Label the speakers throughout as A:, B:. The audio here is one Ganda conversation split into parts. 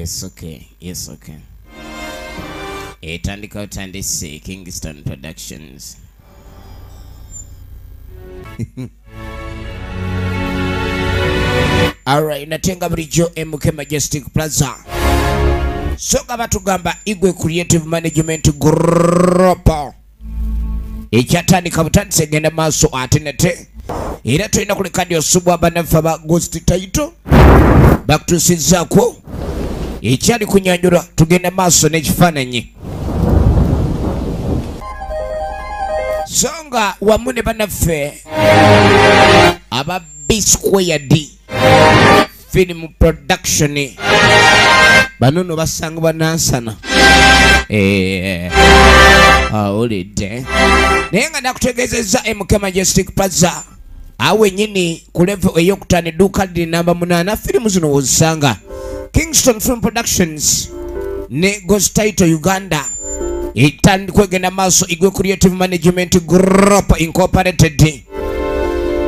A: Yes, okay. Yes, okay. Etandika utandise Kingston Productions. Alright, natenga bulijjo MK Majestic Plaza. Soka batugamba Igwe Creative Management Group. Ekyatandika butandise genda maaso ate nate. Era tulina kulekadi osubwa banafa ba Ghost Title. Bakutusizaako. Ekyali kunyanjula tugenda maaso n'ekifaananyi. Songa wamune banaffe aba B-Squared Film Production banono basanga banansana awulidde naye nga nakutegeezezza MK Majestic Plaza awe nyini ku level ey'okutaano edduuka liri namba 8 firimu zino wozisanga Kingston Film Productions ne Ghost Title Uganda itandi kwegenda maaso Igwe Creative Management Group Incorporated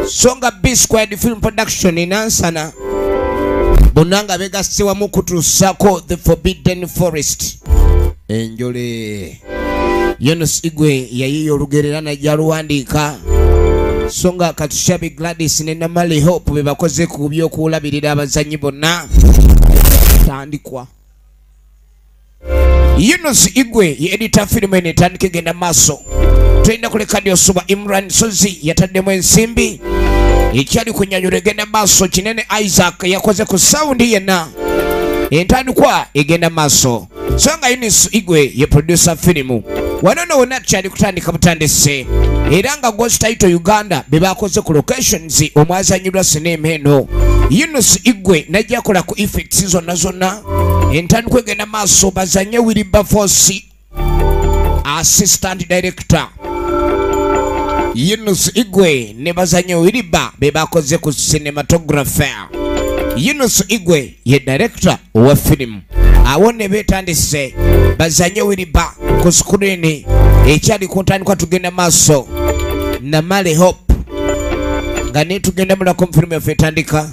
A: songa B-Squared Film Production inansana bonanga begasiwa mu kutusako The Forbidden Forest enjole Yunus Igwe yayiyo olugererana jaluwandiika songa Katushabi Gladys ne Namali Hope bebakoze ku byokulabirira abazanyi bonna tandikwa Yunus Igwe ye editor film ene tandike genda maaso twenda kulekadi osuba Imran Sozi yataddemu ensimbi ekyali kunyanyula egenda maaso kinene Isaac yakoze ku sound yenna entandikwa egenda maaso songa Yunus Igwe ye producer film wanono wonna tukyali kutandika butandise era nga Ghost Title Uganda bebakoze ku locations omwazanyirwa sinema eno Yunus Igwe najja kola ku effects zonna entandikwa egenda maaso bazanye Wilberforce assistant director Yunus Igwe ne bazanye Wiliba bebakoze ku cinematography Yunus Igwe ye director wa film awone betandise bazanye Wiliba ku screen ekyali kuntandikwa tugenda maaso Namale Hope nga ne tugenda mula ku film yafetandika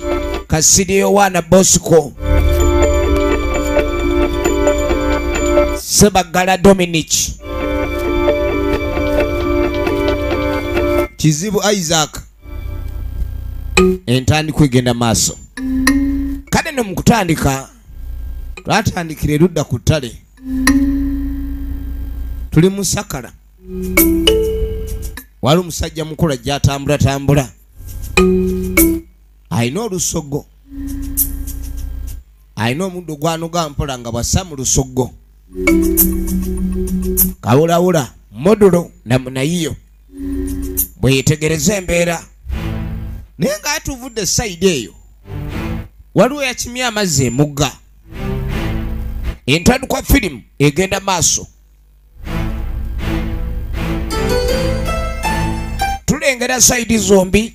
A: Kasidio wana Bosco Sebagala Dominic Kizibu Isaac entandi kwegenda maaso kade no mukutandika twatandikira erudda ku ttale tuli mu Sakala wali omusajja mukulu ajja atambula ayina olusogo ayina omuddo gwanoga mpola nga bwassa mu lusogo kawulawula modulo namunayiyo bwe yetegereza embeera naye nga atuvudde sayidi eyo waliwo yakimya amazzi emugga entandikwa firimu egenda maaso tulengera sayidi zombi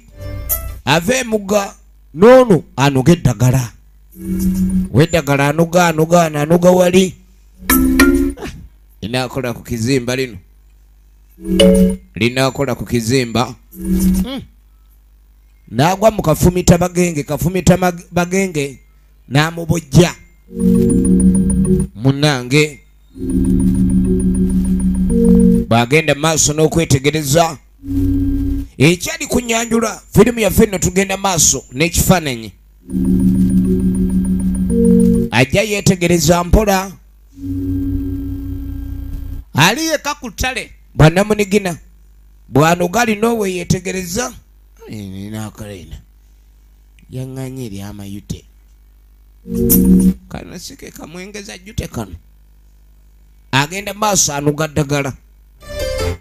A: ava emugga n'ono anoga eddagala weddagala anoga wali linakola ku kizimba lino linakola ku kizimba nagwa mu kafumita bagenge namubojja munange bagenda maaso n'okwetegereza ekyali kunyanjula firimu yaffe nno tugenda maaso n'ekifaananyi ajja yetegereza mpola ali yeka ku ttale bwanamunigina bwanoga alina owe yetegereza nakalina yaŋŋanye eri amayute kano sike kamwengeza jute kano agenda maaso anoga ddagala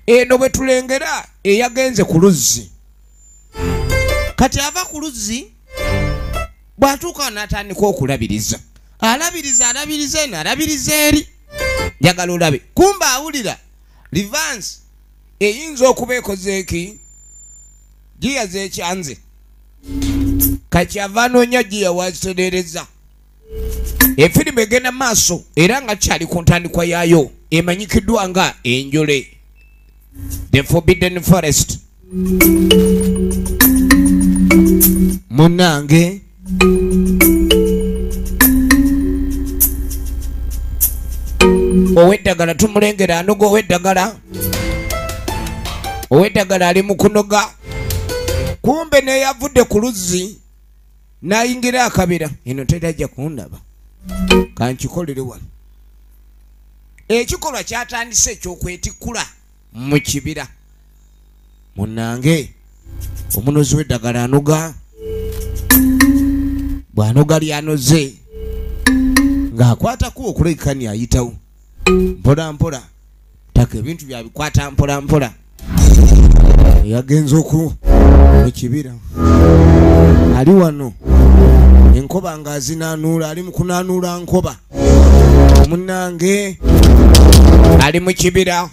A: eno bwe tulengera eyagenze ku luzzi kati ava ku luzzi bw'atuuka n'atandika okulabiriza alabiriza eno alabiriza eri njagala olabe kumba awulira Rivans eyinza okuba ekozeeki giya z'ekyanze kati ava anoonya giya waziterereza efirimu egenda maaso era nga kyali ku ntandikwa yaayo emanyikiddwa nga enjole The Forbidden Forest munange Ow'eddagala tumulengera anoga ow'eddagala. Ow'eddagala ali mu kunoga. Kumbe ne yavudde ku luzzi n'ayingira akabira. Eno terajja kundaba. Kankikolere wano. Ekikolwa kyatandise eky'okwetikkula mu kibira. Munnange omunozi w'eddagala anoga. Bw'anoga lyanoze ng'akwatako okulekani ayitawo mpola mpola taka ebintu byabikwata mpola mpola. Yagenze oku mu kibira ali wano enkoba ng'azinanuula ali mu kunanuula nkoba. Munnange ali mu kibira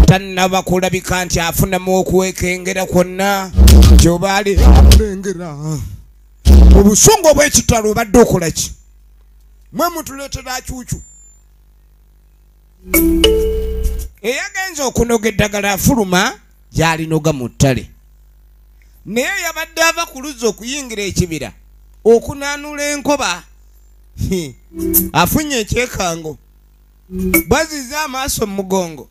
A: tannaba kulabika nti afunamu okuwekengera kwonna ky'oba ali amulengera. Obusungu obw'ekitalo obadde okola ki? Mwe mutuleetera acuucu. Eyagenze okunoga eddagala afuluma gy'alinoga mu ttale. Naye yabadde ava ku luzzi okuyingira ekibira okunaanula enkoba. Afunye ekyekango. Bwaziza amaaso mu mugongo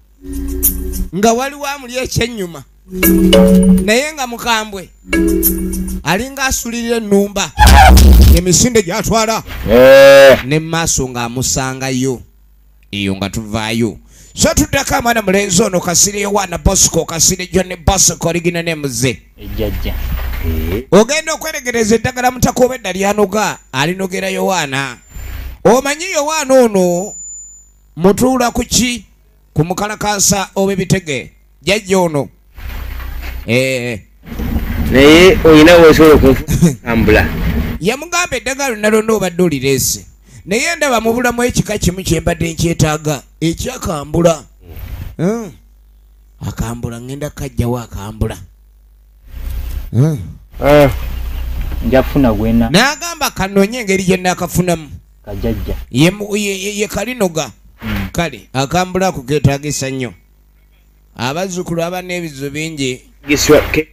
A: nga waliwo amuli ekyennyuma. Naye nga mukambwe alinga asulirira ennumba emisinde gy'atwala ne maaso ng'amusangayo. Eyo nga tuvaayo. So tuddako amwana mulenzi ono Kasire Yohana Bosco Kasire John Bosco origina nemuze.
B: Ejjajja.
A: Ogenda okweregereza eddagala mutaka obedda lyanoga alinogera Yohana. Omanyi Yohana ono mutuula ku ki? Ku mukalakasa ob'ebitege. Jjajja ono.
B: Naye olina weesobola okufambula.
A: Yamugamba eddagala nalona obadde olireese. Naye ndaba mu bulamu ekika kimu kyembadde nkyetaaga ekyakambula. Akambula ngenda kajjawo akambula.
B: Njafuna gwena.
A: N'agamba kanoonye engeri gye nnaakafunamu.
B: Kajjajja.
A: Ye kalinoga. Kale akambula ako keetaagisa nnyo. Abazzukulu abana ebizo bingi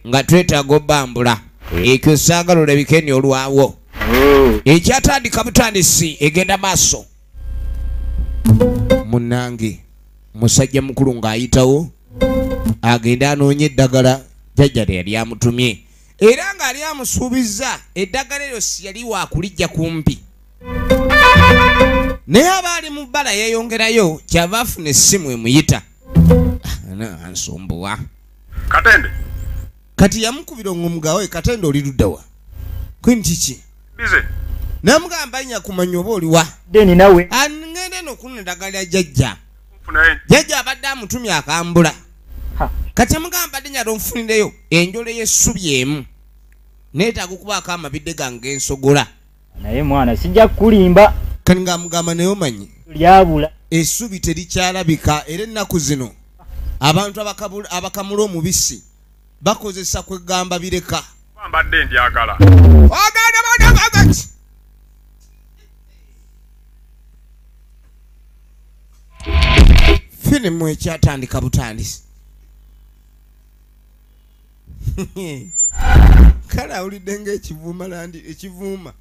A: nga twetaaga obbambula. Ekyo saagala olabikeni olwawo. Ekyatandika butandisi egenda maaso. Munnange musajja mukulu ng'ayitawo agenda anoonye eddagala jjajja yali amutumye era ng'ali amusuubizza eddagala eryo si yali waakulijja kumpi. Naye aba ali mu bbala yeeyongerayo kyava afuna essimu emuyita. Ansumbuwa.
C: Katende.
A: Kati yamukubira omugawe Katende oli luddawa? Kwinti ki?
C: Bize.
A: Namugamba nya kumanya oba oliwa.
B: Deni nawe.
A: Ngende n'okuna eddagala lya jjajja.
C: Funaye.
A: Jjajja abadde amutumye akambula. Kati amugamba dde nyalo nfunireyo enjole y'essubi emu. Neetaaga okubaako amabidde gange ensogola.
B: Naye mwana sijja kulimba.
A: Kani ng'amugamba naye omanyi.
B: Lyabula.
A: Essubi terikyalabika era ennaku zino abantu abakamula omubisi bakozesa kwegamba bireka.
C: Mbadde ndyagala.
A: Firimu ekyatandika butandisi. Kale awulidde ng'ekivuuma ekivuuma.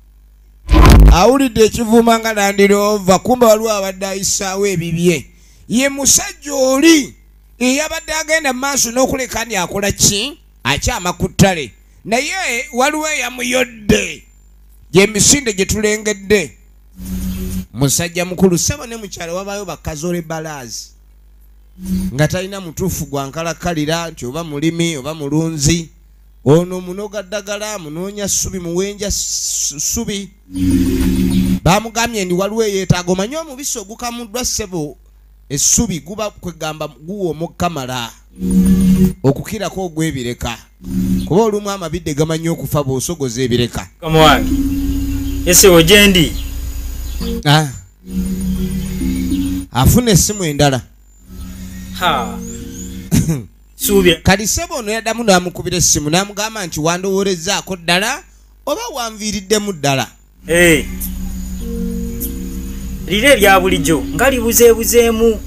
A: Awulidde ekivuuma nga Land Rover kumbe waliwo abadde ayisaawo ebibye. Ye musajja oli eyabadde agenda mu maaso n'okulekani akola ki? Akyama ku ttale. Naye waliwo eyamuyodde gy'emisinde gye tulengedde. Musajja mukulu ssebo ne mukyalo wabaayo bakazole balaazi nga talina mutuufu gwankalakkalira nti oba mulimi oba mulunzi. Ono munoga ddagala munoonya ssubi muwenja ssubi. Bamugambye ndi waliwo eyeetaaga omanyi omubisi ogukamuddwa ssebo essubi guba kwegamba guwa omukamala okukirako ogw'ebireka kuba olumu amabidde gamanyi okufa bw'osogoza ebireka.
D: Kama wange esebo gyendi
A: afuna essimu endala.
D: Suubye
A: kati ssebo ono yaddamu n'amukubira essimu n'amugamba nti wandowoolezaako ddala oba wanviiriddemu ddala.
D: lire erya bulijjo nga libuzeebuzeemu.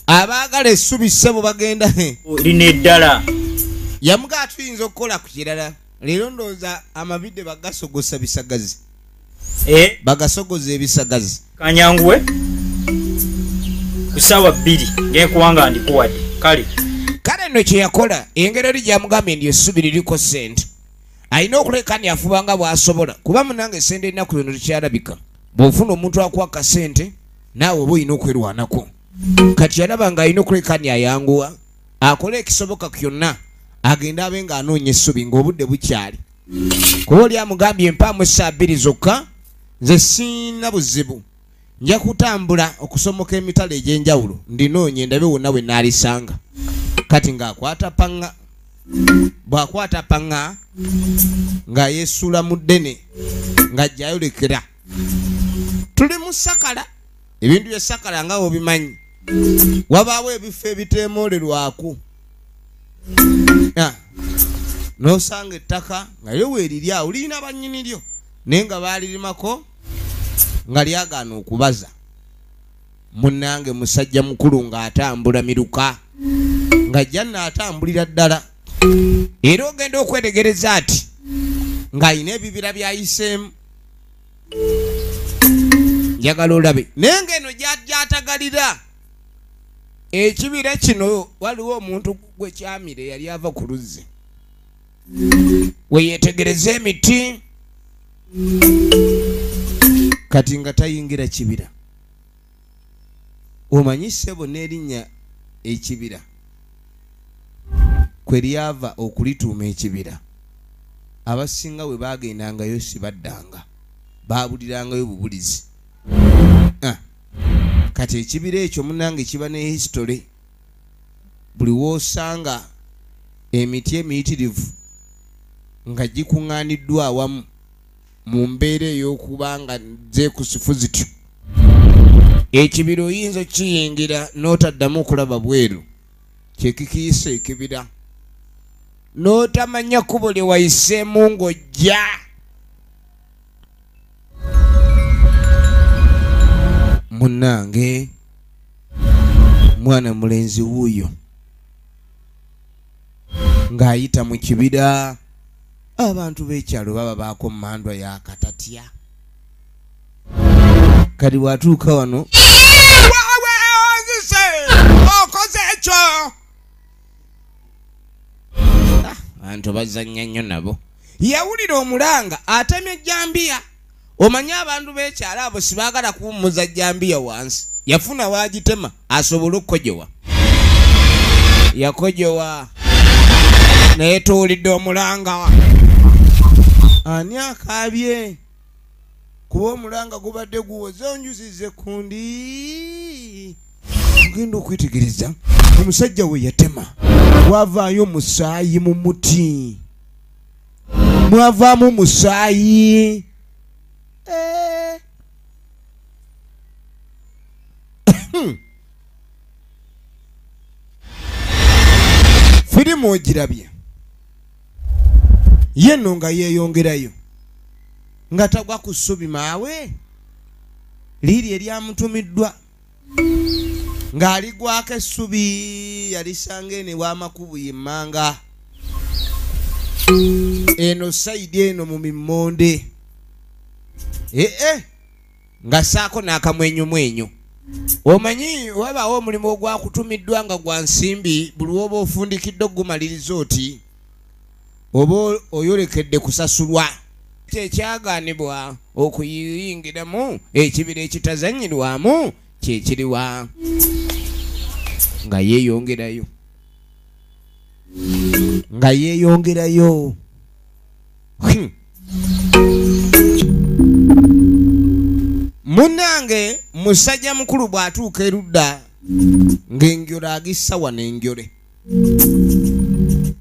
A: Abaagala essubi ssebo bagenda
D: lino eddala.
A: Yamugaa tuyinza okukola ku kirala. Leero ndowooza amabidde bagasogosa bisagazi.
D: Bagasogoza
A: ebisagazi.
D: Kanyanguwe ku ssaawa 2 ng'enkuwanga ndikuwadde kale
A: nno kye yakola engero eri gyamugambye ndi essubi liriko ssente alina okulekani afubanga bw'asobola kuba munange essente ennaku yono tekyalabika bw'ofuna omuntu akuwa kasente naawe oba olina okwerwanako kati yalaba ng'alina okulekani ayanguwa akole ekisoboka kyonna agende abe ng'anoonya essubi ng'obudde bukyali kuba oli amugambye empaamu essaawa 2 zokka nze sina buzibu nja kutambula okusomoka emitala egy'enjawulo ndinoonye ndabe wonna bwe naalisanga kati ng'akwata paŋŋa bw'akwata paŋŋa nga yeesula mu ddene ng'ajjayolekera tuli mu sakala ebintu bya sakala nga obimanyi wabaawo ebifo ebiteemoolerwako n'osanga ettaka nga lyo weeriri awo lirina bannyini lyo naye nga baalirimako nga lyagaana okubaza munnange musajja mukulu ng'atambula miruka nga janna atambulira ddala era ogenda okwetegereza ati ng'alina ebibira byayiseemu njagala olabe naye ng'eno gyatagalira ekibira kino waliwo omuntu gwe kyamire yali ava ku luzzi weyetegereza emiti kati nga tayingira kibira omanyi ssebo n'erinnya ekibira kwe lyava okulituuma ekibira abasinga bwe bagendangayo si baddanga baabulirangayo bubulizi kati ekibira ekyo munange kiba ne history buli woosanga emiti emiyitirivu nga gikuŋŋaaniddwa awamu mu mbeera ey'okuba nga zeekusifu zityo ekibira oyinza kiyingira n'otaddamu okulaba bweru kyekikiisa ekibira n'otamanya kkubo lye wayiseemu ng'ojja munnange mwana mulenzi wuuyo ng'ayita mu kibira abantu b'ekyalo baba baako mmandwa yakatatya kati bw'atuuka wano okoze ekyo abantu bazannya nnyo nabo yawulira omulanga atemye ejjambiya omanyi abantu b'ekyalo abo sibaagala kuwummuza jjambiya wansi yafuna waagitema asobole okukojowa yakojowa naye tuwulidde omulanga ani akaabye kuba omulanga gubadde guwoze onjuzize kundi ogenda okwetegereza omusajja we yatema wavaayo musaayi mu muti mwavaamu musaayi firimu ogirabye ye nno nga yeeyongerayo nga tagwa ku ssubi maawe liiri eryamutumiddwa ng'aligwako essubi yalisanga ene w'amakubu yemmanga eno sayidi eno mu mimmonde nga saako n'akamwenyumwenyu omanyi wabaawo omulimu ogwakutumiddwa nga gwa nsimbi buli woba ofundikidde ogumaliriza oti oba oyolekedde kusasulwa kyekyagaanibwa okuyingiramu ekibira ekitazanyirwamu kyekiriwa nga yeeyongerayo munnange musajja mukulu bw'atuuka erudda ng'enjole agissa wano enjole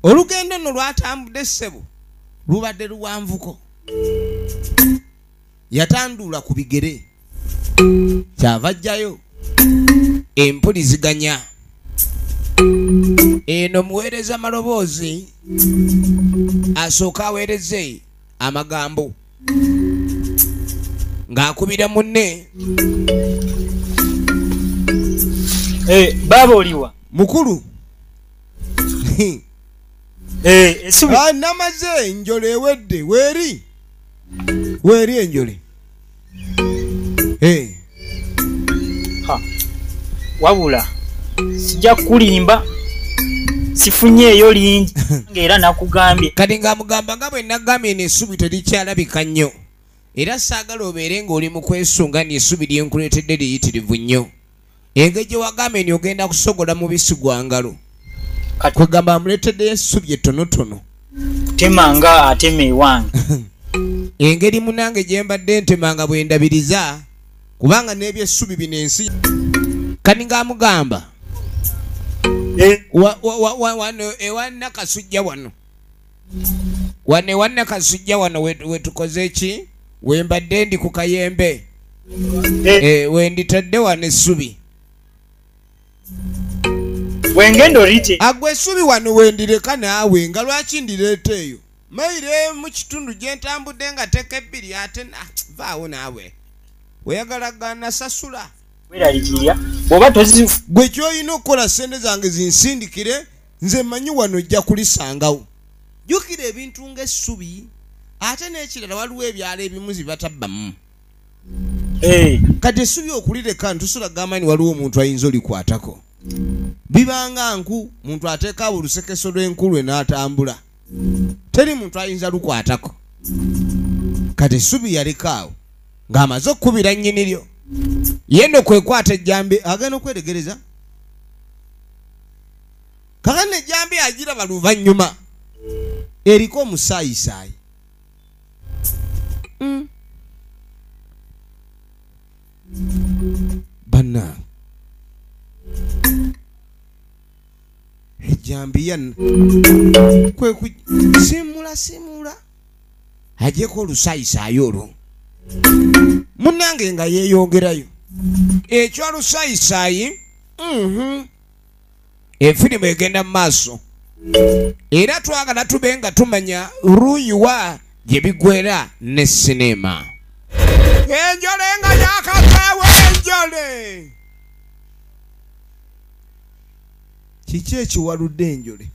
A: olugendo nno lwatambudde ssebo lubadde luwanvuko yatanduula ku bigere kyava ajjayo empuliziganya eno muweereza maloboozi asooka aweereze amagambo ng'akubira munne
B: baba oliwa
A: mukulu
B: essubi
A: namaze enjole ewedde weeri enjole
D: wabula sijja kulimba sifunyeeyo lingi ng'era nakugambye
A: kati ng'amugamba nga bwe nagambye n'essubi terikyalabika nnyo era saagala obeere ng'oli mu kwesunga n'essubi lyenkuleetedde liyitirivu nnyo engeri gye wagambye ni ogenda kusogola mubisi gwa ngalo kwegamba amuleeteddeyo essubi ettonotono
D: temanga atema ewange
A: engeri munange gye mbadde ntemanga bwe ndabiriza kubanga n'ebyessubi bino ensi kati ng'amugamba wano ewannakasujja wano ewannakasujja wano wetukoze ki wembadde ndi ku kayembe wenditadde wano essubi
D: wengendo olite
A: agwe essubi wano wendireka naawe nga lwaki ndireeta eyo maire mu kitundu gye ntambudde nga teka ebbiri ate vaawo naawe weyagalagana sasula
D: weralikirya bw'oba tozi
A: gwe kyolina okukola sente zange zinsindikire nze mmanyi wano ojja kulisangawo jjukira ebintu ng'essubi ate n'ekirala waliwo ebyalo ebimu zibatabbamu kati essubi okulireka ntusula gambani waliwo omuntu ayinza olikwatako bibanga nku muntu ateeka abo olusekeso lw'enkulwe n'atambula teri muntu ayinza lukwatako kati essubi yalikaawo ng'amaze okkubira nnyini lyo yendo kwekwata ejjambe agenda okweregereza kakana ejjambe agiraba luvannyuma eriko omusaayisaayi bannange ejjambiya simula agyeko olusaayisaayi olwo munnange nga yeeyongerayo ekyo olusaayisaayi efirimu egenda mu maaso era twagala tube nga tumanya ruyiwa gye bigwera ne sinema enjole nga yakakaawo enjole kiki ekiwaludde enjole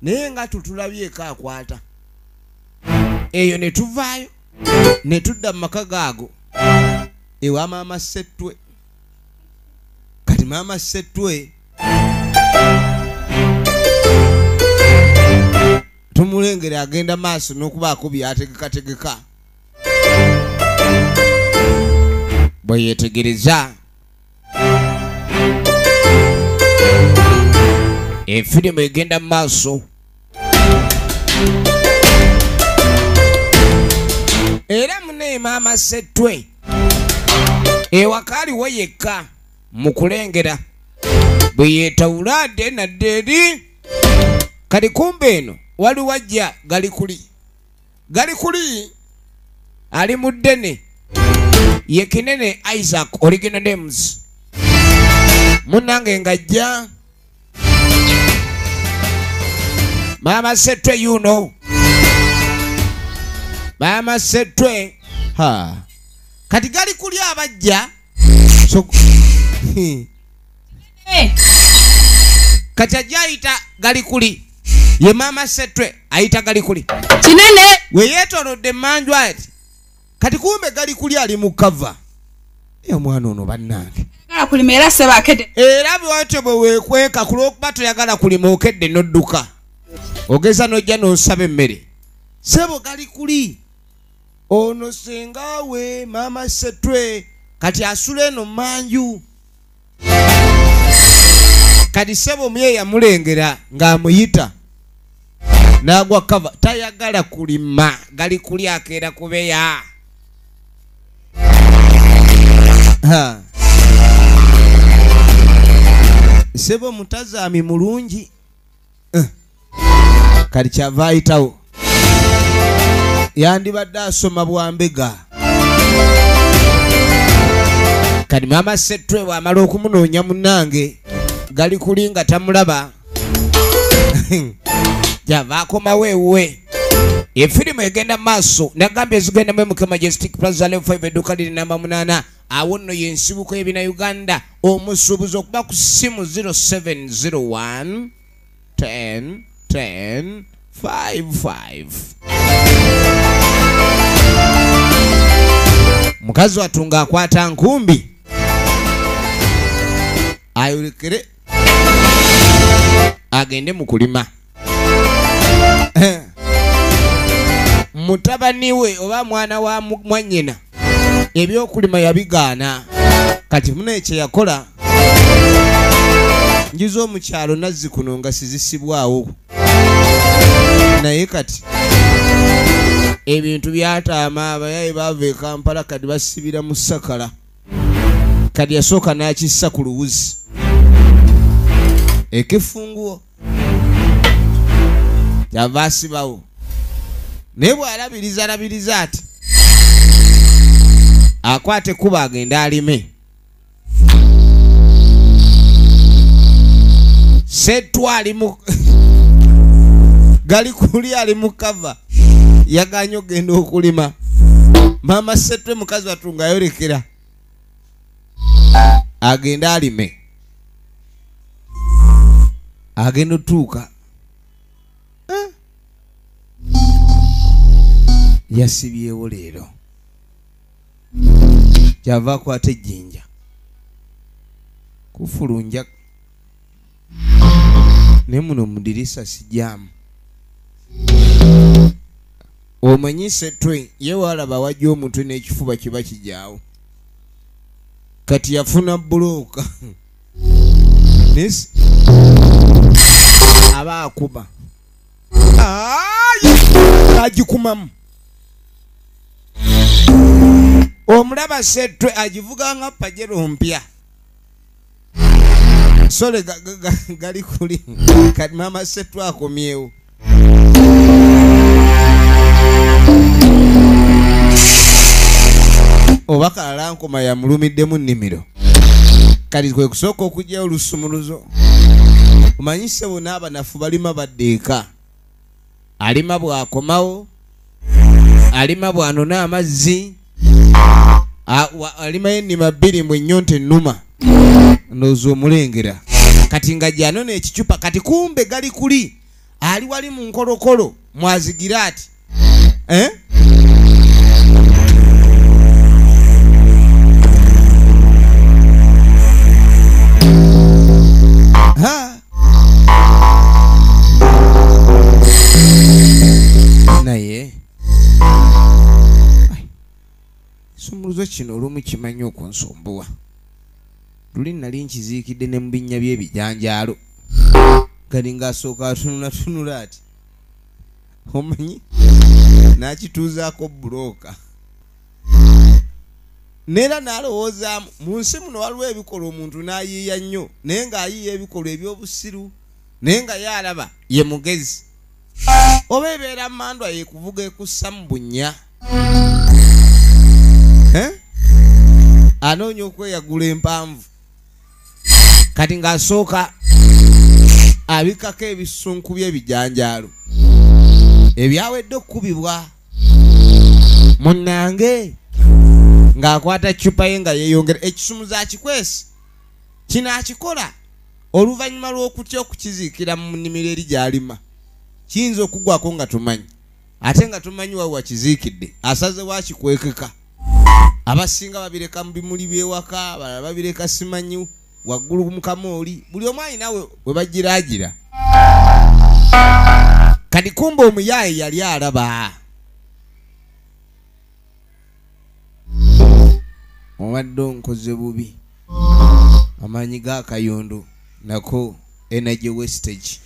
A: naye nga tutulabyeko akwata eyo ne tuvaayo ne tudda mu maka gaago ewa maama Ssettwe kati maama Ssettwe tumulengere agenda maaso n'okubaako byategekategeka bwe yeetegereza efirimu egenda mu maaso era munaye maama Ssettwe ewakaaliwo yekka mu kulengera bwe yeetawula adde nadde eri kati kumbe eno waliwo ajja galikuli ali mu ddene ye Kinene Isaac original names munnange ng'ajja maama Ssettwe yuno maama Ssettwe kati galikuli abajja kati ajja ayita galikuli ye maama Ssettwe ayita galikuli Kinene we yeetolodde mmanju ati kati kumbe galikuli ali mu kava omwana ono bannange
E: kulima era seba akedde
A: era bwotyo bwe weekweka ku lw'okuba toyagala kulima okedde n'odduka ogeza n'ojja n'osaba emmere sebo galikuli ono senga we maama Ssettwe kati asula eno mmanju kati sebo muye yamulengera ng'amuyita n'agwa kava tayagala kulima galikuli akeera kubeya sebo mutazaami mulungi kati kyava ayitawo yandibadde asoma bwambega kati maama Ssettwe bw'amala okumunoonya munnange galikuli nga tamulaba java akomawo ewuwe efirimu egenda maaso nagambye ezigenda mu MK Majestic Plaza Level 5 edduuka liri namba 8 awo nno yensibuko y'ebina Uganda omusuubuzi okuba ku ssimu 0701 10 10 55 mukazi watunga akwata nkumbi ayolekere agende mu kulima. Mutabani we oba mwana wa mwannyina ebyokulima yabigaana. Kati muno ekye yakola njizo omukyalo nazzi kuno nga sizisibwawo, naye kati ebintu byataama. Abayayi baava e Kampala kati basibira mu Sakala. Kati yasooka n'akissa ku luwuzi ekifunguo yava asibawo, naye bw'alabiriza ati akwate kuba agenda alime. Settu ali mu gali kuli ali mu kava yaganya ogenda okulima. Mama Settu mukazi watunga yolekera agenda alime. Agenda otuuka yasibyewo leero kyava akwata ejjinja kufulunja ne muno mudirisa sijjamu. Omanyi Settu ye walaba wajja omutwe n'ekifuba kiba kijaawo. Kati yafuna bulooka aba akuba agikumamu. Omulaba Settu agivuga nga pajero mpya. Sole gali kuli kati mama Settu akomyewo. Oba kalala nkoma yamulumiddemu nnimiro. Kati kwe kusooka okugyayo olusumuluzo. Omanyise bona abanafu balima baddeeka. Alima bw'akomawo, alima bw'anona amazzi, alima ennima bbiri mu ennyonta ennuma ndowooza omulengera. Kati nga gyanona ekicupa kati kumbe gali kuli ali wali mu nkolokolo mwazigira ati naye sumuluzo kino olumu kimanyi okunsumbuwa. Luli nali nkiziikidde ne mu binnya by'ebijanjaalo kali ng'asooka atunulatunula ati omanyi n'akituuzaako bulooka. Neera n'alowoozaamu mu nsi muno waliwo ebikolwa omuntu n'ayiiya nnyo, naye ng'ayiiya ebikolwa eby'obusiru, naye nga yalaba ye mugezi. Oba ebeera mmandwa yekuvuga ekussa mu bunnya. Anoonya okweyagula empanvu. Kati ng'asooka abikako ebisunku by'ebijanjaalo ebyawedde okukubibwa. Munnange ng'akwata cupa ye nga yeeyongera ekisumuza akikwesi kino akikola oluvannyuma lw'okutya okukiziikira mu nnimiro eri gy'alima. Kiyinza okugwako nga tumanyi, ate nga tumanyi wawe wakiziikidde asaze wakikwekeka. Abasinga babireka mu bimuli by'ewaka, abalala babireka simanyi waggulu mu kamooli. Buli omu alina we bagiraagira. Kati kumbe omuyaaye yali alaba. Obadde onkoze bubi. Amaanyi ga Kayondo nako energy wastage.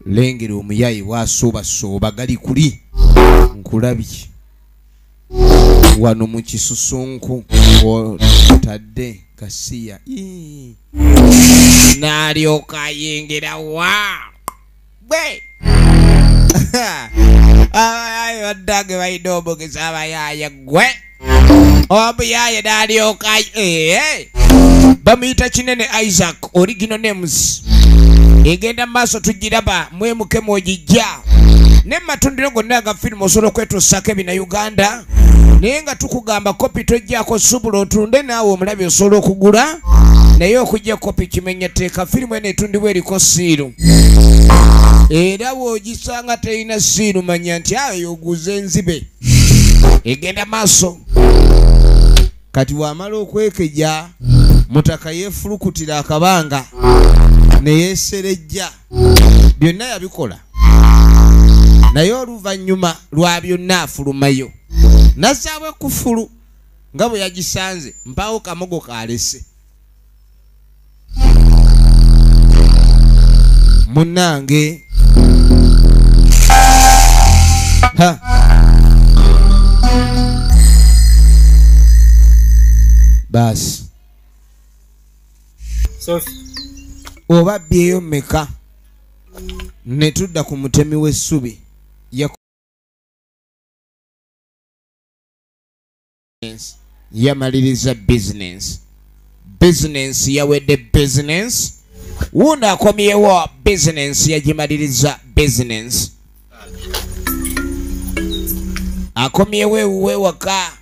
A: Lengera omuyaaye bw'asooba gali kuli nkulabye wano mu kisusunku otadde kasiya n'alyoka ayengera wa bwe abayaye baddage balina omugezi abayaye gwe omuyaye n'alyoka bamuyita Kinene Isaac original names. Egenda maaso tugiraba mwemuke mwogijja ne matundiro gonna aga firimu osobola okwetuusaako ebina Uganda, naye nga tukugamba kopi tojjaako subula otunde naawe omulabi osobola okugula, naye okujja kopi kimenya tteeka. Firimu eno etundibwa eriko siiru, era bw'ogisanga terina siiru manya nti ayo oguze enzibe. Egenda maaso kati wamala okwekeja mutaka yeefulukutira akabanga ne yeeserejja byonna yabikola naye oluvannyuma lwa byonna afulumayo nazzaawo ekkufulu nga bwe yagisanze mpaawo kamogo kalese munnange basi oba byeyo meka ne tudda ku mutemi w'essubi yamaliriza business yawedde business wuno akomyewo business yagimaliriza business akomyewo ewuwe waka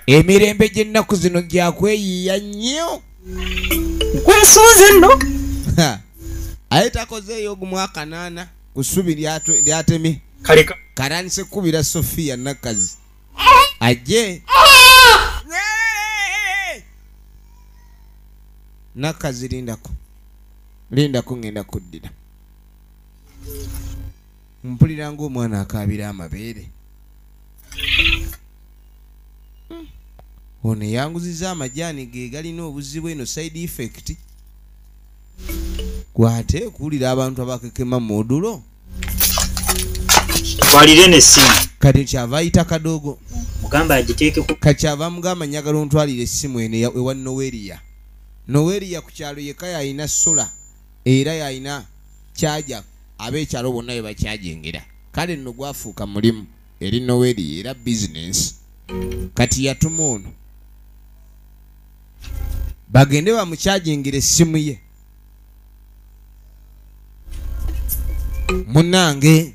A: emirembe gy'ennaku zino gyakweyiiya nnyo
D: kwesuuze nno
A: aye takozeeyo ogumwaka 8 ku ssubi lyatemye kalanise kkubira Sofiya Nakazi ajje Nakazi lindako ngenda kuddira mpulira ng'omwana akaabira amabeere ono yanguziza amajaani ge galina obuzibu eno side effect gwate kuwulira abantu abakekema modulo
D: twalire n'essimu
A: kati kyava ayita kadogo
D: mugamba agiteekeko
A: kakyava mugamba njagala ontwalire essimu eno ewa Noweriya ku kyalo yekka yalina sola era yalina kyaja ab'ekyalo bonna bwe bakyajengera kale nno gwafuuka mulimu eri Noweriya era bizinensi kati yatuma ono bagende bamukyajengera essimu ye munnange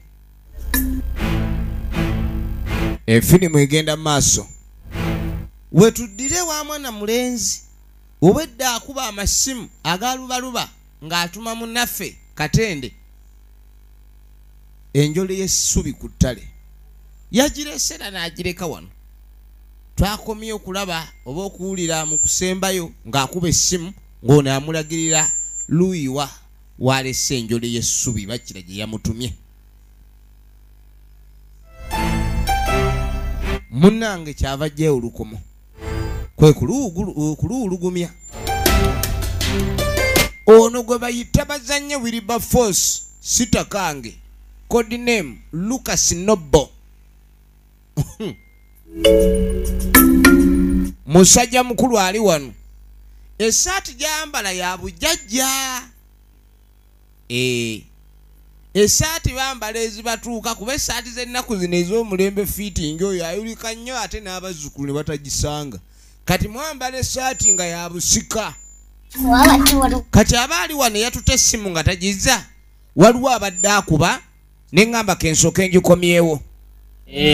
A: efirimu egenda maaso wetuddire wa mwana mulenzi obwedda akuba amasimu agalubaluba ng'atuma munnaffe Katende enjole y'essubi ku ttale yagireesera n'agireka wano twakomye okulaba oba okuwulira mu kusembayo ng'akuba essimu ng'ono amulagirira luyiwa walese enjole y'essubi bakira gye yamutumye munnange kyava ajjayo olukomo kwe kuluwulugumya ono gwe bayita bazanye Wilberforce Sitakange code name Lucas Nobo musajja mukulu ali wano esaati gyambala ya bujjajja esaati bambala ezibatuuka kuba esaati z'ennaku zino ez'omulembe fiitingi oyo ayulika nnyo ate n'abazzukulu ne batagisanga kati mwambala esaati nga ya busika kati aba ali wano yatuta essimu nga tagizza waliwo abadde akuba ne ŋŋamba kensooka engikomyewo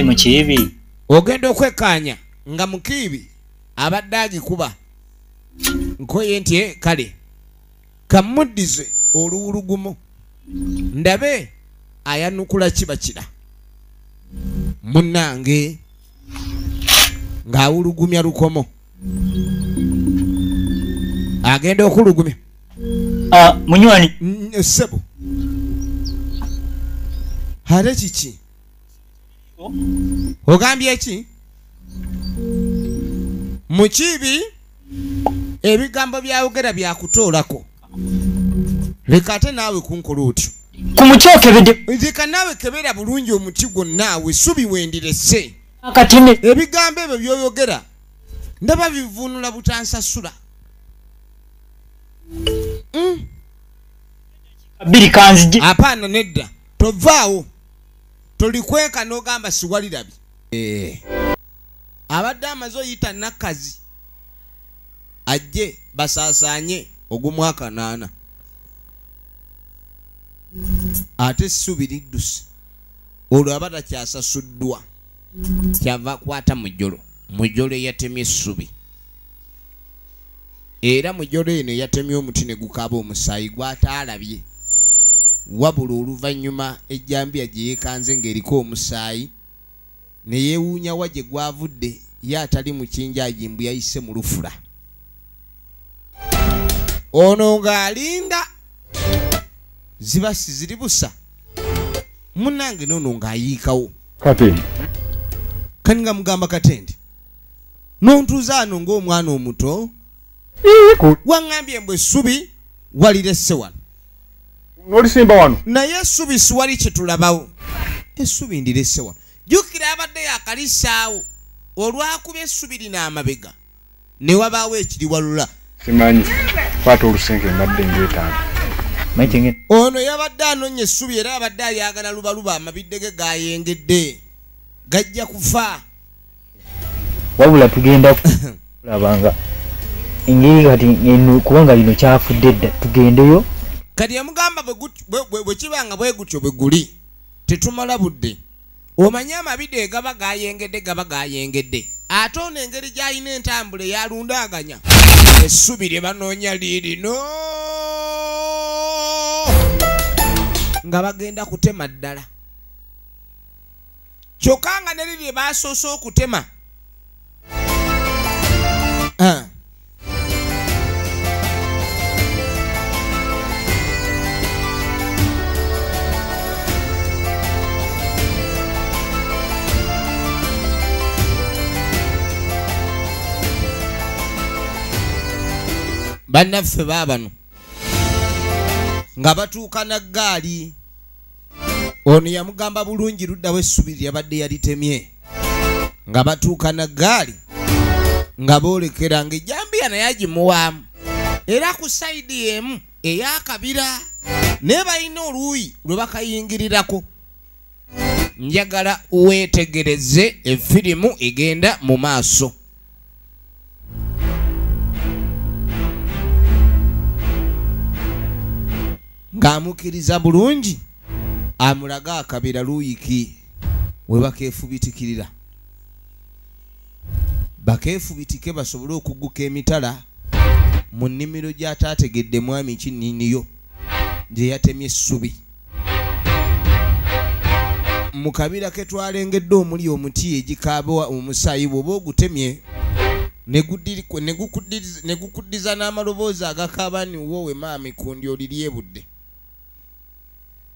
D: mukiibi
A: ogenda okwekkaanya nga mukiibi abadde agikuba nkoye nti kale kamuddize oluwulugumo ndabe ayanukula kibakira munnange ng'awulugumya lukomo agenda okulugumya
D: munywani
A: essebo ate kiki ogambye eki mukiibi ebigambo byayogera byakutoolako leka ate naawe kunkola otyo
D: kumukyokebedde
A: leka naawe kebera bulungi omuti gwonnaawe subi wendirese
D: akatine
A: ebigambo ebyo byoyogera ndaba bivuunula butansasula
D: abiri kanzije
A: apaana nedda tovaawo tolikweka n'ogamba siwalirabye abadde amaze oyita Nakazi ajje basaasaanye ogw'omwaka 8 ate essubi lidduse olwo aba takyasasuddwa kyava kwata mujjolo eyatemye essubi era mujjolo eno eyatemye omuti ne gukaaba omusaayi gwataalabye wabula oluvannyuma ejjambiya gye yeekanze ng'eriko omusaayi ne yeewuunya wa gye gwavudde ye atali mu kinjajimbu yayise mu lufula. Ono ng'alinda ziba siziri busa munnange nono ng'ayiikawo
F: Katende
A: kani nga mugamba Katende nontuuza ano ng'omwana omuto waŋŋambye mbu essubi waliresse wano
F: n'olisimba wano
A: naye essubi siwali kitulabawo essubi ndiresse wano jjukira abadde yakalisaawo olwakuba essubi lino amabega ne wabaawo ekiri walula
F: simanyi kwata olusenke mbadde ngeetaano
A: ono yabadde anoonya essubi era abadde alyagala lubaluba amabidde ge gayengedde gajja kufa
D: wabula tugenda kulabanga engeri kati eno kubanga lino kyafudde dda tugendeyo
A: kati yamugamba bwe kibanga bwe gutyo bwe guli tetumala budde omanyi amabide gaba gayengedde ate ono engeri gy'alina entambula eyalundaganya essubi lye banoonya liirino nga bagenda kutema ddala kyokka nga ne liri baasoose okutema bannaffe baabano nga batuuka na ggaali ono yamugamba bulungi luddawo essubi lyabadde yalitemye nga batuuka na ggaali nga boolekera ng'ejjambiya naye agimuwaamu era ku sayidi emu ey'akabira naye balina oluuyi lwe bakayingirirako. Njagala weetegereze effirimu egenda mu maaso. Ng'amukkiriza bulungi amulaga akabira luuyiki we bakeefubitikirira bakeefubitike basobole okugguka emitala mu nnimiro gy'ataategedde mwami kinniiniyo gye yatemye essubi. Mu kabira ke twalengedde omuli omuti egikaaba omusaayi bw'oba ogutemye ne gukuddiza n'amaloboozi agakaaba ni wowe maami kundi oliryebudde.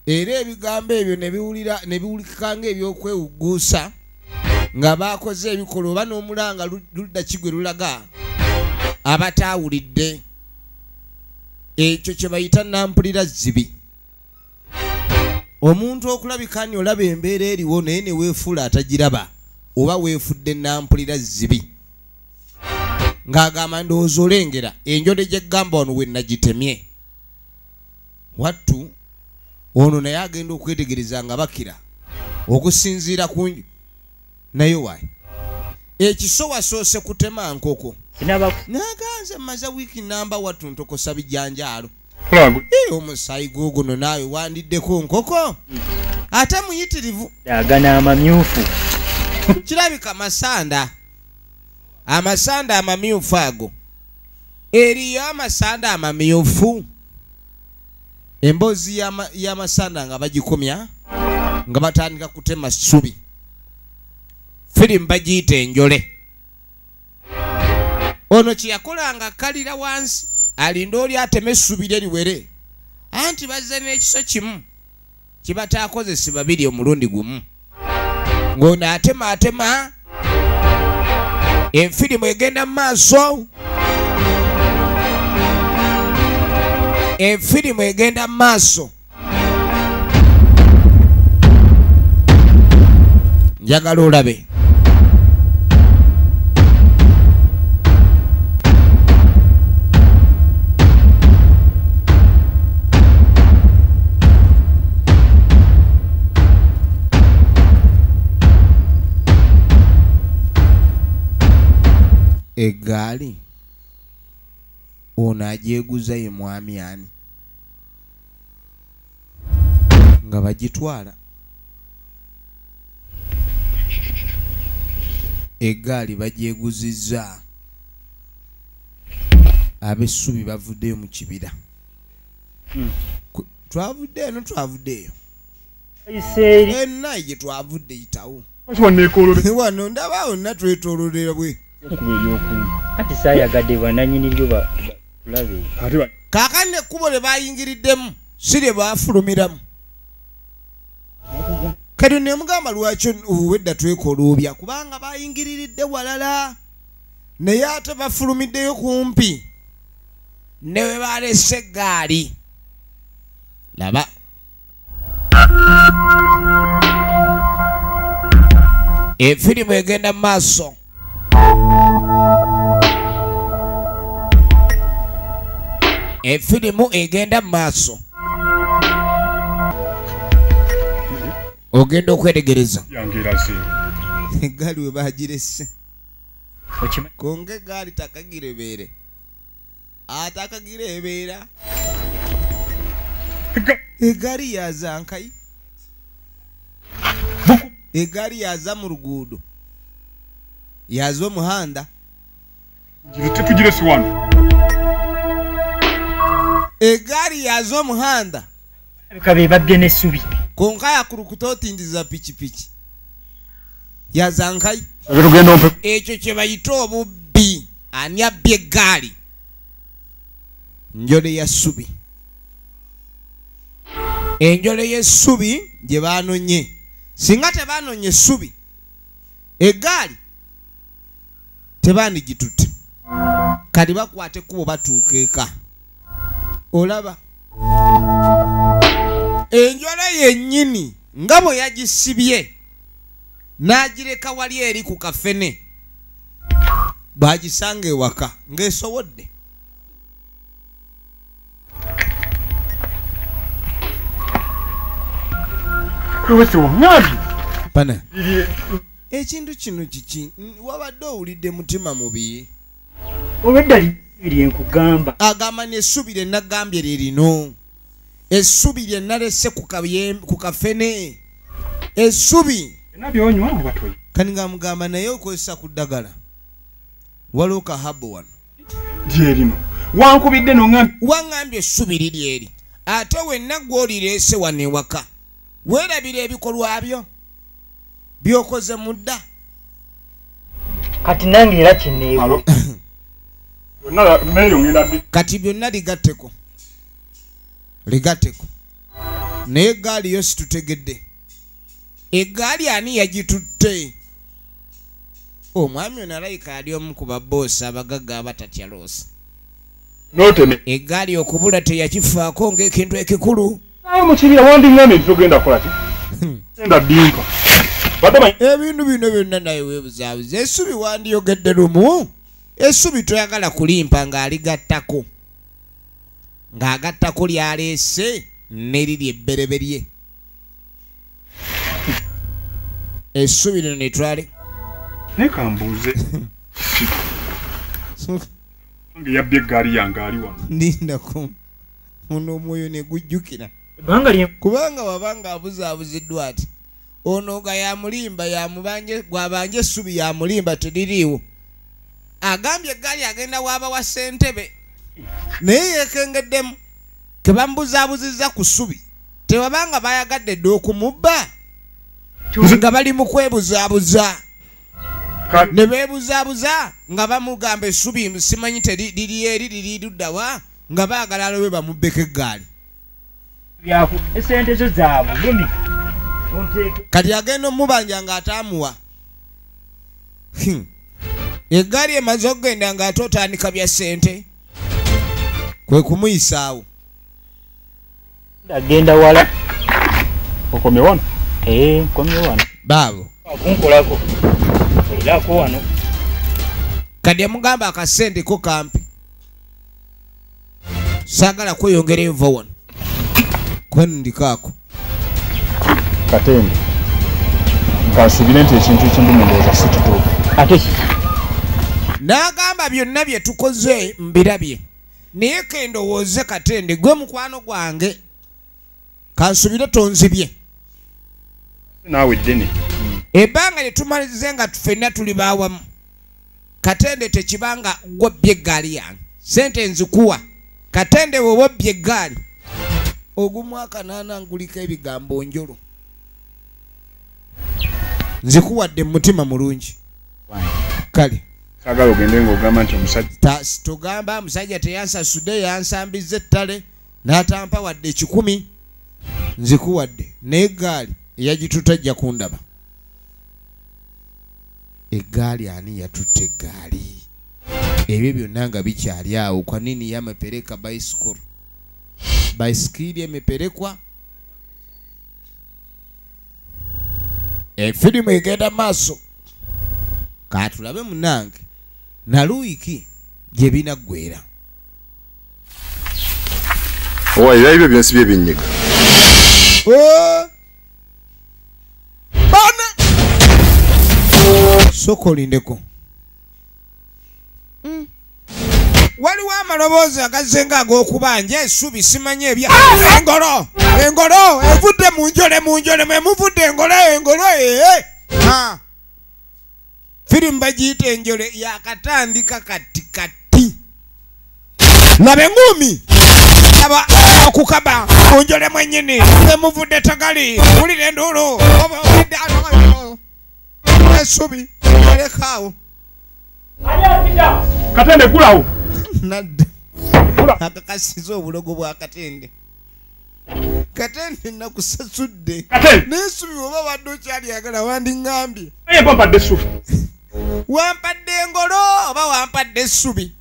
A: Era ebigambo ebyo ne biwulikika ng'ebyokwewugguusa nga baakoze ebikola oba n'omulanga ludda kigwe lulaga abataawulidde. Ekyo kye bayita nampulira zzibi. Omuntu okulabika nti olaba embeera eriwo naye ne weefuula atagiraba oba weefudde nampulira zzibi. Ng'agamba ndowooza olengera enjole gye ggamba wano we nagitemye. Wattu ono naye agenda okwetegereza nga bakira okusinziira ku naye waayi ekiso wasoose kutema nkoko n'aganze mmaze wiiki namba wattu ntokosa bijanjaalo omusaayi googuno naawe wandiddeko nkoko ate muyitirivu
D: agana amamyufu
A: kirabika amasanda amamyufu ago eriyo amasanda amamyufu emboozi y'amasanda nga bagikomya nga batandika kutema ssubi firimu bagiyita enjole. Ono kye yakolanga kalira wansi alinda oli ateme essubi lye liwere anti bazze n'ekiso kimu kibataakozesi babiri omulundi gumu ng'ono atema enfirimu egenda mu maaso. Enfirimu egenda mu maaso. Njagala olabe eggaali ono agyeguza ye mwami ani nga bagitwala eggaali bagyeguzizza ab'essubi bavuddeyo mu kibira. Twavudde eno twavuddeyo ennayi gye twavudde yitawo
F: Kasiwa nekolole.
A: Wano ndabaawo natwetoololera bwe.
D: Ati saayagadde bannannyini lyo tulabe.
F: Ate ba.
A: Kaakano ekkubo lye baayingiriddemu si lye baafulumiramu. Kati ne mugamba lwaki wedda twekoloobya kubanga baayingiriridde walala naye ate bafulumiddeyo kumpi ne we baalese eggaali. Laba. Efirimu egenda mu maaso. Efirimu egenda mu maaso. Ogenda okwetegereza.
F: Yangiraze.
A: Eggaali we baagirese. Konga eggaali takagirebeere. Atakagirebeera. Eggaali yaza nkayi. Eggaali yaza mu luguudo. Yaza omuhanda.
F: Tetugiresi wano.
A: Eggaali yaza omuhanda.
D: Kabe babye n'essubi.
A: Konka yakulukuta otindiza pikipiki. Yaza nkayi.
F: Tugenda ompe.
A: Ekyo kye bayita obubbi. Ani abbye eggaali? Njole ya ssubi. Enjole y'essubi gye baanonye. Singa tebaanonye essubi, eggaali tebandigitutte. Kati bakwate kubo batuuka eka. Olaba. Enjole yennyini nga bwe yagisibye n'agireka wali eri ku kafene. Baagisanga ewaka ng'esobodde. Pana. Ekintu kino kiki wabadde owulidde mutima mubi.
D: Obedda biri enkugamba.
A: Agamba n'essubi lye nagambye lye lino. Essubi lye nalese ku kafene. Essubi.
F: Nabyonywa batoyi.
A: Kani ngamugamba naye okozesa ku ddagala. Waliwo kahabo wano.
F: Dyerino. Wankubidde n'ongambye.
A: Wangambye essubi liri eri. Ate wenna gw'olireese wano ewaka. Weerabira ebikolwa byo byokoze mudda.
D: Kati nange era kineewo.
A: Kati byonna ligatteko. Ligatteko. Naye eggaali yo situtegedde. Eggaali ani yagitutte? Omwami ono alayika ali omu ku babboosi abagagga abatatya loosi.
F: Noteme.
A: Eggaali okubula teyakifaako ng'ekintu ekikulu.
F: Mu kibira wandingambye tugenda kukola ki? Genda ddimpa.
A: Ebintu bino byonna naye weebuzaabuza. Essubi wandiyogedde lumu. Essubi toyagala kulimpa ng'aligattako. Ng'agattako lyaleese n'eriri ebbereberye. Essubi lino ne twale.
F: Ne kambuuze. Nge yabbye eggaali yange ali wano.
A: Ndindako. Ono omwoyo ne gujjukira. Kubanga wabanga abuzaabuziddwa ati ono nga yamulimba yamubanje gwabanje essubi yamulimba teririiwo. Agambye eggaali agenda waaba wa ssentebe. Naye yeekengeddemu ke bamubuzaabuzizza ku ssubi. Tewabanga bayagadde dde okumubba. Nga bali mu kwebuzaabuza. Ne beebuzaabuza nga bamugamba essubi simanyi teriri eri liriddawa nga baagala alowe bamubbeko eggaali.
D: Esente zo zaabwe lumi.
A: Kati agenda omubanja ng'ataamuwa. Eggaali emaze okugenda ng'ate otandika bya ssente. Kwe kumuyisaawo.
D: Agenda wala.
F: Okomye wano?
D: Komye wano.
A: Baabo.
D: Kunkolako. Olako wano.
A: Kati amugamba akasente ko kampi. Saagala kweyongera enva wano. Kwenundikaako.
F: Katende. Nkasubire nti ekintu ekindumendeza si kituufu.
D: Ate ki?
A: N'agamba byonna bye tukoze mbirabye. Naye kendowooze Katende gwe mukwano gwange. Kansubire tonzibye.
F: Naawe ddene.
A: Ebbanga lye tumalize nga ffenna tuli baawamu. Katende tekibanga gwobbye eggaali yange. Sente nzikuwa. Katende bw'oba obbye eggaali. Ogumwaka naanangulika ebigambo njolo. nzikuwadde mutima mulungi kale
F: sagala ogende ng'ogamba nti omusajja
A: tugamba musajja teyansasudde yansambizza ettale n'atampa wadde 10 nzikuwadde n'eggaali eyagitutajja kundaba eggaali ani yatutte eggaali ebyo byonna nga bikyali awo kwa nini yamepeleka baisikili emepelekwa efirimu egenda maaso katulabe munange naluiki gye binaggwera
F: owaira ebyo byensi bye binyiga
A: bana sokolindeko waliwo amaloboozi agazenga ag'okubanja essubi simanye ebya engolo evudde munjole mwemuvudde engolo firimu bagiyita enjole yakatandika kati laba engumi aba okukaba munjole mwenyini emuvudde tagali wulira enduulu essubi olekaawo
F: Katende gulawo
A: nadda akakasiza obulogo bwa Katende nakusasudde n'essubi oba wadde okyaliyagala wandiŋŋambye
F: mpadde essubi
A: wampadde engolo oba wampadde essubi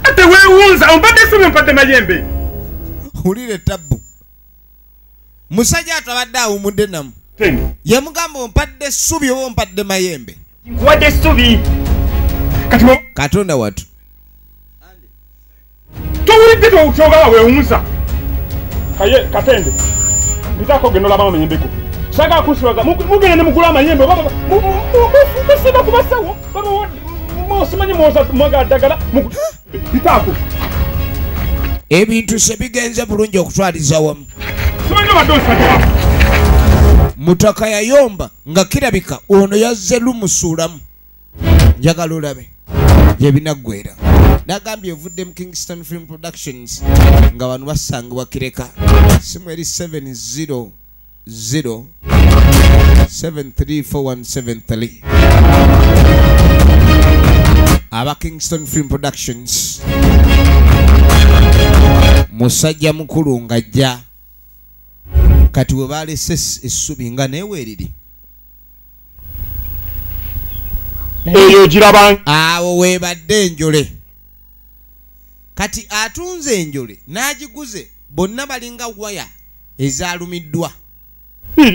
F: ate weewunza ompadde essubi ompadde mayembe
A: wulire tabbu musajja atabadde awumudde namu yamugamba ompadde essubi oba ompadde mayembe
D: nkuwadde essubi
F: kati
A: Katonda watu
F: towulidde kyogala weewunza kaye Katende bitako genda olaba amayembeko sagala kusibaza mugenda ne mugula amayembe musiba ku basawo simanyi mwagadagala bitako
A: ebintu sebigenze bulungi okutwaliza wamu
F: simanyi wadde osajja
A: mutaka yayomba nga kirabika ono yazze lumusuulamu njagala olabe gye binaggwera nagambye ovudde mu Kingston Film Productions nga wano basangibwa kireka simu eri 700-734-173 aba Kingston Film Productions musajja mukulu ng'ajja kati we balese essubi nga neeweeriri
F: eyo giraba
A: awo weebadde enjole kati atunze enjole n'agiguze bonna balinga waya ezaalumiddwa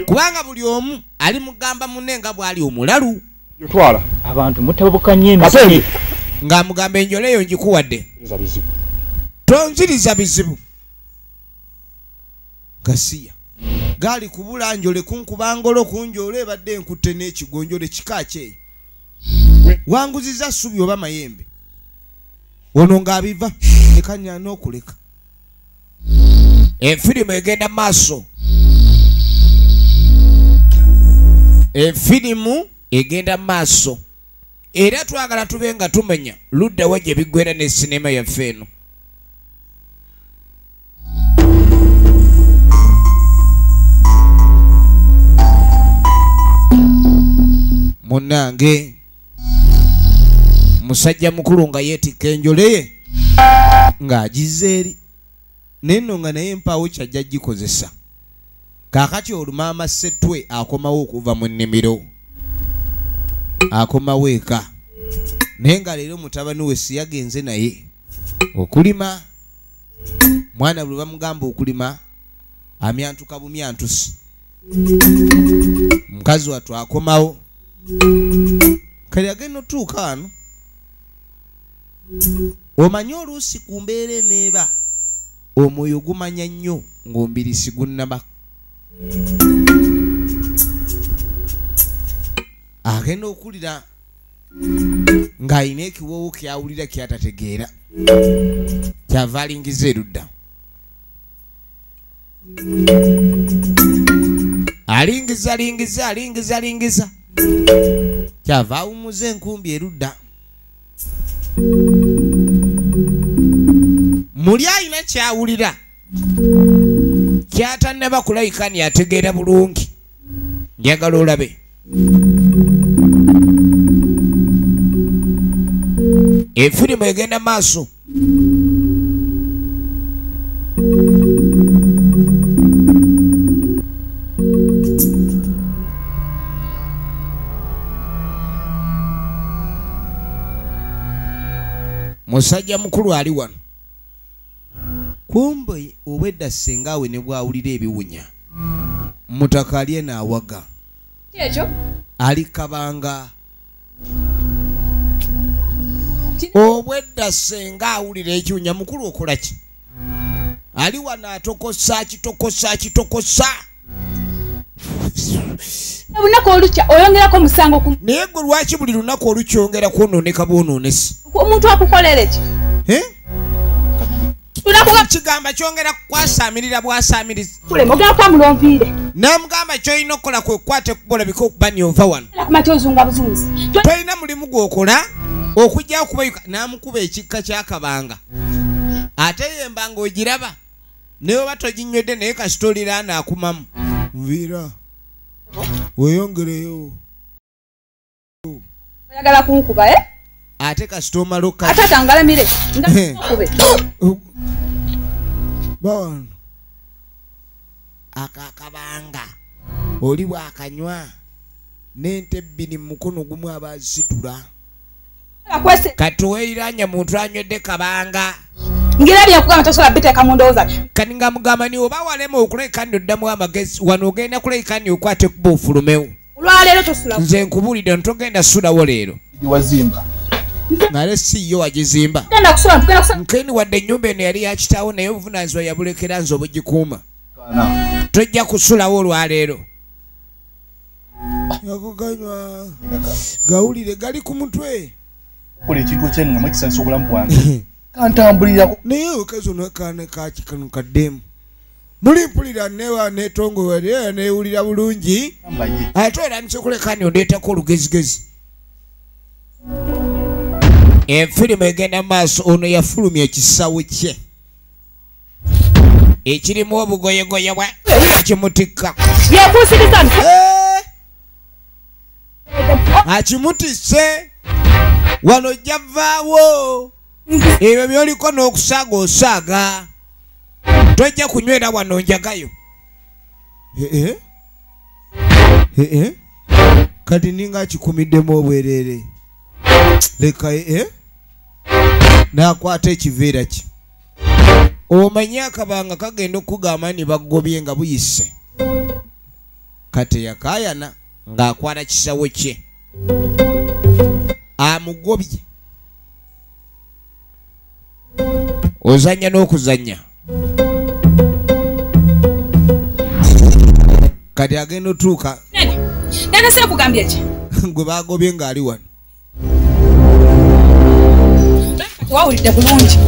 A: kubanga buli omu ali mugamba munne nga bw'ali omulalu
F: yotwala
D: abantu mutabukanye emisiri
A: ng'amugamba enjole eyo ngikuwadde tonziriza bizibu gasiya gaali kubula njole kunkuba ngolo kunjole ebadde enkutte n'ekigonjole kika kyeyo wanguziza ssubi oba mayembe ono ng'abiva ekanyana okuleka efirimu egenda maaso era twagala tube nga tumenya luddawa gye biggwera ne sinema yaffe eno munnange musajja mukulu nga yeetikka enjole ye ng'agizza eri nenno nga naye empaawo kyajja gikozesa kaakati olumaama ssetwe akomawo okuva mu nnimiro akomawo eka naye nga leero mutabani we si yagenze naye okulima mwana bwe bamugamba okulima amyantuka bumyantusi mukazi wattu akomawo kali agenda otuuka wano omanyi oluusi ku mbeera eneeba omwoyo gumanya nnyo ng'ombirisi gunnaba agenda okulira ng'alina ekiwoowo kyawulira kyatategeera kyava alingiza erudda alingiza kyava awummuza enkumbi erudda muli alina kyawulira kyatannaba kulayikani ategeera bulungi njagala olabe Efirimu egenda maaso. Musajja mukulu ali wano. Kumbe obwedda ssengawe ne bwawulira ebiwunya. Mutaka alye n'awaga.
E: Ekyo?
A: Ali Kabanga. Obwedda ssenga awulira ekiwunya mukulu okola ki? Ali wano atokosa kitokosa.
E: Obunaku olukya oyongerako musango ku.
A: Naye gwe lwaki buli lunaku olukyongera kwonooneka bwonoonesi?
E: Omuntu akukolera ki?
A: Kigamba kyongera kwasaamirira bwasaamiriza.
E: Kulema ogenda kwamulonviire.
A: Namugamba kyolina okukola kwe kukwata ekkubo labika okubani ova wano.
E: Kumati ozunga buzunzi.
A: Tolina mulimu gw'okola okujja okubayuka n'amukuba ekikka kya Kabanga. Ate yembanga ogiraba naye oba toginywedde naye kasitolira anaakumamu. Nviira weyongereyo.
E: Oyagala kunkuba
A: ate kasita omala okka.
E: Ate atangalamire. Ngakube.
A: Bawano Kabanga oli bwakanywa n'ente bbiri mu mukono gumu abazitula. Kati weeranya muntu anywedde Kabanga.
E: Ngirabye okugamba tosobola biteeka mu ndowooza.
A: Kati nga mugamba ni oba walema okuleka ndoddamu amagezi wano ogenda kuleka ni okwata ekkuba ofulumewo.
E: Olwaleero tosulawo.
A: Nze nkubuulidde ntogenda sulawo leero.
F: Wazimba.
A: Ngale si yo wagizimba.
E: Tugenda kusula.
A: Nkeni wadde ennyumba eno yali ya kitaawo naye obuvunaanyizibwa yabulekera nze obugikuuma. Tojja kusulawo olwaleero. Yakuganywa. Gawulire gali ku mutwe.
F: Kole ekintu kyenga mwekisanisa obulamu bwange. Kantambulira
A: naye okazi onakaana kakikano kaddemu. Mulimpulira newa netongo wali newulira bulungi. Ate erandise okuleka ni ondeetako olugezigezi. Enfirimu egenda maaso ono yafulumya ekisawo kye. Ekirimu obugoyegoye bwa kimutikka.
E: Yeekuusiriza nti.
A: Akimutisse. Wano javaawo. Ebyo byoliko n'okusaaga osaaga. Tojja kunywera wano njagayo. Kati ninga kikumiddemu obwerere. Leka n'akwata ekiveera ki. Omanye Akabanga kagenda okugamba ni baggobye nga buyise. Kati yakaayana ng'akwata kisawo kye. Amugobye. Ozanya n'okuzanya. Kati agenda otuuka.
E: Nene se kugambye ki?
A: Gwe bagobye ng'ali wano.
E: Wawulidde bulungi.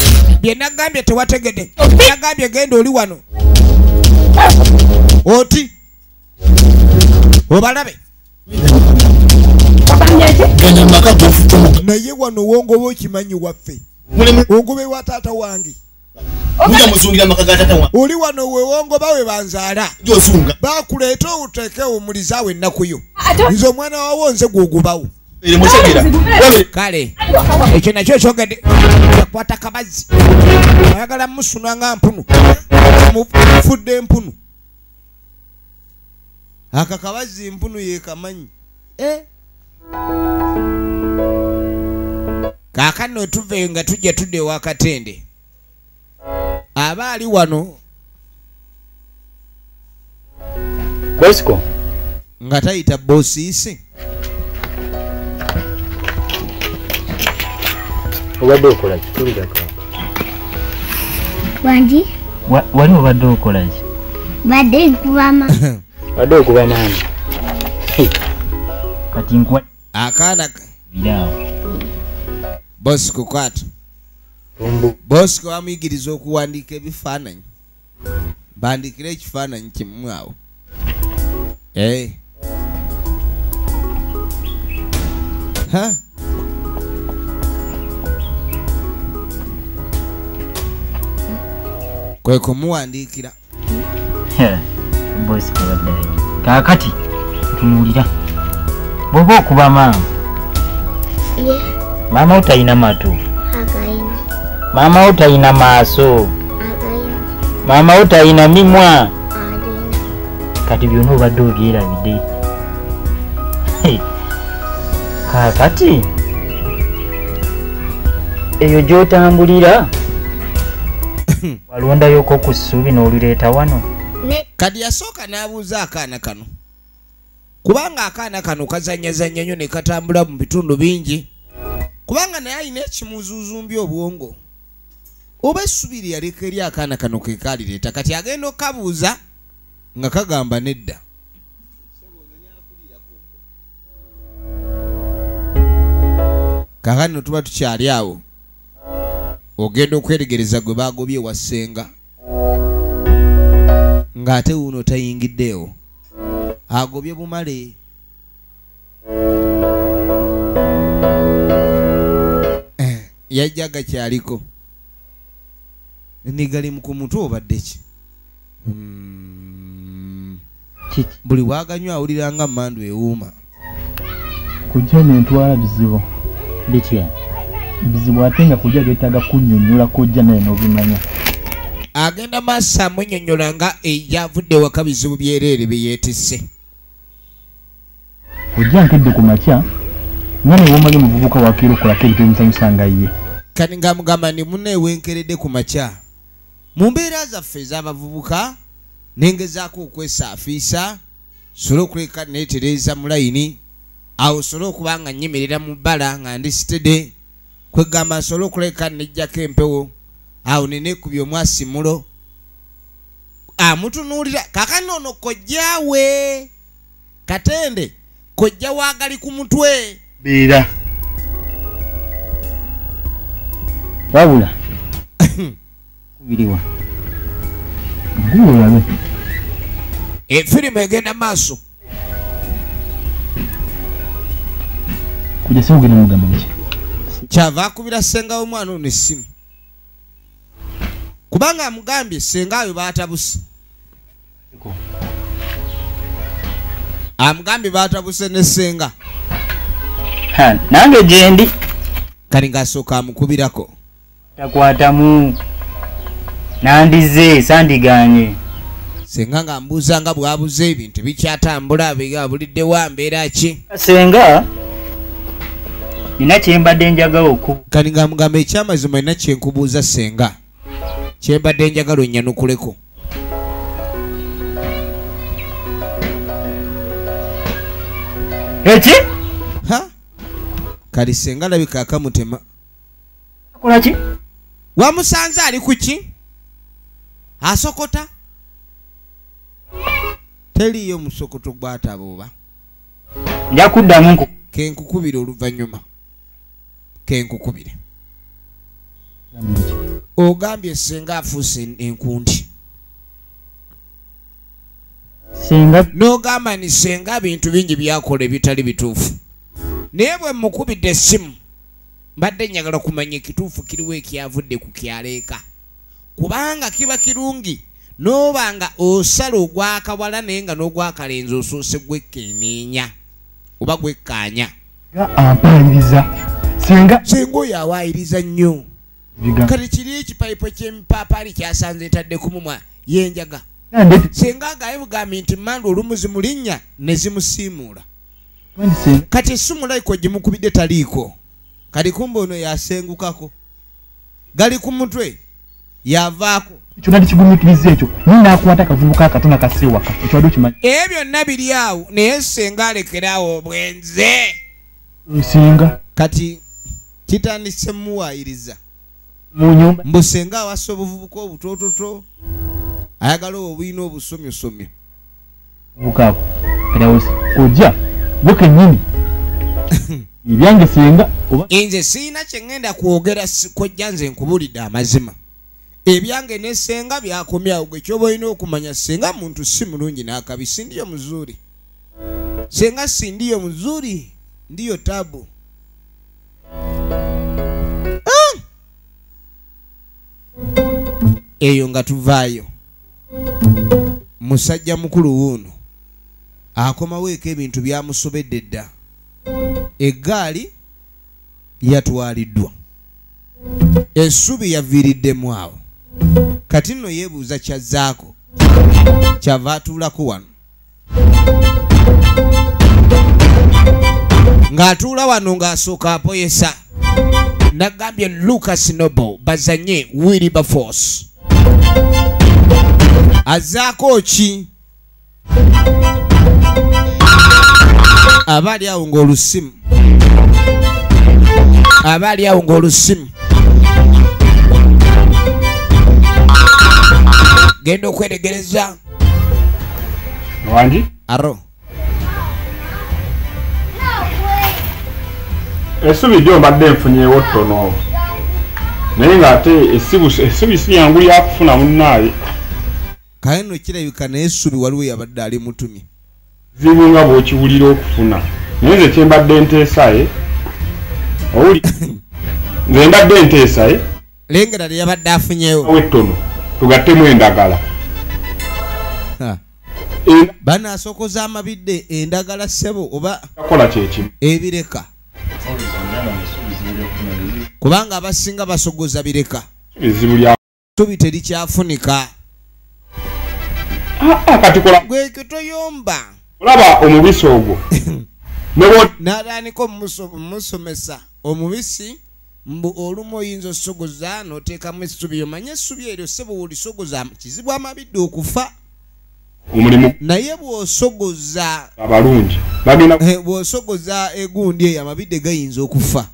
A: Bye nagambye tewategedde. Nagambye genda oli wano. Oti. Obalabe. Naye wano wongoba okimanyi waffe. Ongobe wa taata wange.
F: Muja muzungira makaga taata wange.
A: Oli wano we wongoba we banzaala.
F: Josunga.
A: Bakuleeta oteeke omulizaawo ennaku yo. Nze omwana wawo nze gw'ogubawo. Kale ekyo nakyo kyogedde yakwata kabazzi ayagala musuna nga mpunu mufudde empunu aka kabazzi mpunu yekamanyi kaakano tuveeyo nga tujja tudde ewa Katende aba ali wano
D: Kwesiko
A: nga tayita boosiisi.
D: obadde okola ki? Tulirako.
G: Wangi?
D: Wali obadde okola ki?
G: Badde nkubama.
D: Badde okuba nani? Kati nkuwa
A: akaana
D: biraawo.
A: Bosco kwata. Bosco amuyigiriza okuwandiika ebifaananyi. Bandikira ekifaananyi kimu awo. Kwe kumuwandiikira.
D: Bosco badde. Kaakati tunuulira. Bw'oba okuba maama. Maama otalina matu. Mama utaina maaso.
G: Alina.
D: Mama utaina mimwa.
G: Alina.
D: Kati byonna obadde obyerabidde. Kaakati eyo gy'otambulira walondayoko ku ssuubi n'olireeta wano.
A: Kati yasooka n'abuuza akaana kano kubanga akaana kano kazanyazanya nnyo ne katambula mu bitundu bingi kubanga naye alina ekimuzuuzumbya obwongo oba essubi lye yaleka eri akaana kano ke kaalireeta kati agenda okabuuza nga kagamba nedda. Kaakano tuba tukyali awo ogenda okweregereza gwe baagobye wa ssenga ng'ate wuuno tayingiddeewo agobye bumale. Yajja gakyaliko nigali mu ku mutwe obadde ki? Buli bwaganywa awulira nga mmandu ewuuma.
H: Kujja n'entwala bizibu.
D: Bitya?
H: Bizibu ate nga kujja geetaaga kunnyonnyola kujja naye n'obimanya.
A: Agenda maaso amunnyonnyola nga eyavudde waka bizibu byereere bye yeetisse.
H: Kujja nkedde ku makya nga ne womanye muvubuka wakiira okolako ebintu ebimusanyusa nga ye.
A: Kati ng'amugamba ni munneewenkeredde ku makya mu mbeera zaffe ez'abavubuka nengezaako okwesaafiisa sobola okuleka neetereeza mu layini awo sobola okuba nga nnyimirira mu bbala nga ndi sitede kwegamba nsobola okuleka nejjako empewo awo neneekubye omwasimulo amutunuulira kaakano ono kojjaawe Katende kojja waagali ku mutwe
H: beera wabula kubiriwa gulabe
A: efirimu egenda maaso
H: kujja siwugenda mugamba biki
A: kyava akubira ssenga w'omwana ono essimu kubanga amugambye ssengayo baatabuse amugambye baatabuse ne ssenga
D: nange gyendi
A: kali ng'asooka amukubirako
D: takwatamu nandize sandiganye
A: senga ng'ambuuza nga bw'abuze ebintu bikyatambula abuliddewo mbeera ki
D: senga nina kyembadde njagala okuba
A: kali ng'amugamba ekyamazima nina kyenkubuuza senga kyembadde njagala onnyanukuleko
D: eki
A: kali senga labika akamutema
D: akola ki
A: wamusanze ali ku ki asokota teriyo musokoto gwatabuuba
D: nja kuddamu
A: kenkukubire oluvannyuma kenkukubire ogambye senga afuuse enkundi
D: senga
A: n'ogamba ni senga bintu bingi byakola ebitali bituufu naye bwe mukubidde essimu mbadde njagala kumanya ekituufu kiriwo ekyavudde ku kyaleeka kubanga kiba kirungi n'obanga osala ogwakawala naye nga n'ogwakalenzi osoose gwekkeneenya oba gwekkaanya
H: ampayiriza senga
A: oyo awaayiriza nnyo kati kiri ekipayipo ky'emipaapaali kyasanze etadde ku mumwa yenjaga senga agaye bugambye nti mmandu olumu zimulinnya ne zimusiimuula kati essimu layiko gimukubidde taliiko kati kumbe ono yasengukako gali ku mutwe yavaako
H: ekyo nali kigumikiriza ekyo ninaakwata akavubuka akatona kaseewaka ekyo wadde okimanyi
A: ebyo byonna biri awo naye senga alekeraawo obwenze
H: senga
A: kati kitandise muwaayiriza
H: mu nyumba
A: mbu senga awasa obuvubuka obutoototo ayagala obwina obusomyosomyo
H: bukaako erawose ojja gwe kennyini ebyange senga oba
A: nze siina kyengenda kwogera kojja nze nkubulidde amazima ebyange ne senga byakomyawo gwe kyoba olina okumanya senga muntu si mulungi n'akabi sindiyo muzuri senga sindiyo muzuri ndiyo tabu eyo nga tuvaayo musajja mukulu wuuno akomaweeko ebintu byamusobedde dda eggaali yatwaliddwa Essubi yaviiriddemu awo. Kati nno yeebuuza kyazzaako. Kyava atuulako wano. Ng'atuula wano ng'asooka apoyesa. Nagambye Lucas Noble bazanye Wilberforce. Azzaako ki? Abaali awo ng'olusimu. Abaali awo ng'olusimu. Genda okweregereza.
F: Wangi?
A: Aro.
F: Essubi gyo mbadde nfunyeewo ttono. Naye ng'ate essubi si yangu yakufuna munnaaye.
A: Kale nno kirabika naye Essubi waliwo yabadde ali mutumye.
F: Zibu nga bw'okiwulira okufuna. Naye nze kye mbadde nteesaye. Owuli. Nze mbadde nteesaye.
A: Lengera lye yabadde afunyeewo.
F: Wettono. Tugattemu endagala.
A: Banaasokoza amabidde endagala ssebo oba
F: takola kyekimu.
A: Ebireka. Kubanga abasinga basogoza bireka.
F: Ezibu lya
A: Essubi terikyafunika.
F: Kati kola
A: Gwekyo toyomba.
F: olaba omubisi ogwo.
A: N'atandika omusomesa omubisi mbu olumu oyinza osogoza n'oteekamu essubi. Omanye essubi eryo ssebo w'olisogoza kizibu amabidde okufa.
F: Omulimu
A: Naye bw'osogoza
F: abalungi bagenda
A: bw'osogoza egundi eyo amabidde gayinza okufa.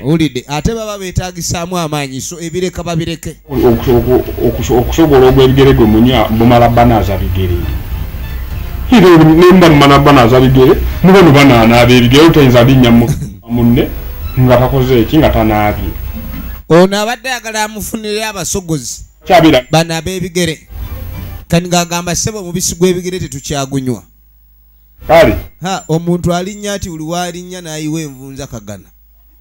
A: Olidde ate baba beetagisaamu amaanyi so ebireka babireke.
F: okusobola ogw'ebigere gwe munya bumala banaaza bigere. Hiro nemba mmala banaaza bigere mubono banaanaaba ebigere otayinza binnya munne nga takoze eki nga tanaabye.
A: Ono abadde ayagala amufunire abasogozi
F: Kyabira
A: banaaba ebigere. Kani ng'agamba ssebo omubisi gw'ebigere tetukyagunywa.
F: kale
A: Omuntu alinnya ati buli waalinnya n'ayiwa envunza kagana.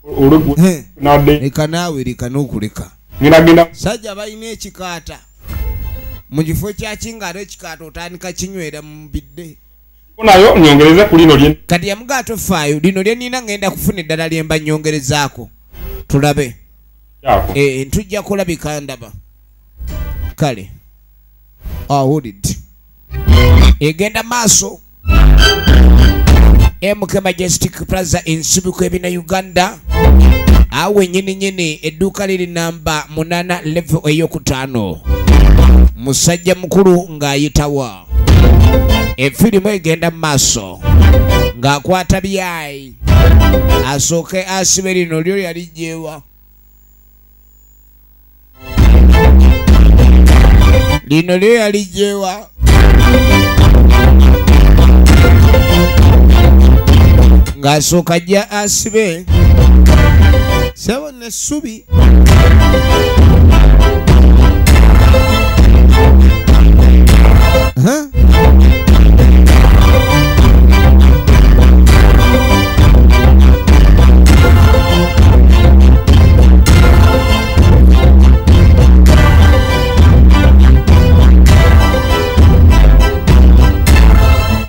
F: olugwo nadde
A: Leka naawe leka n'okuleka.
F: ngiragenda
A: Sajja balina ekikaata. Mu kifo kya kingaata ekikaata otandika kinywera mu bidde.
F: nayo nyongereze ku lino lye
A: Kati yamugaato faayo lino lye nina ngenda kufuna eddala lye mba nyongerezaako. Tulabe.
F: yako.
A: Ntujja kulabika ndaba. Kale. Awudid. Egenda maaso. MK Majestic Plaza Ensubi kwebina Uganda. Awe nyini edduuka liri namba 8 level ey'okutaano. Musajja mukulu ng'ayitawa. Efirimu egenda maaso. Ng'akwata byayi. Asooke asibe lino lyo yalijjeewa. Lino lyo yalijjeewa. Ng'asooka ajja asibe. Ssebo n'essubi.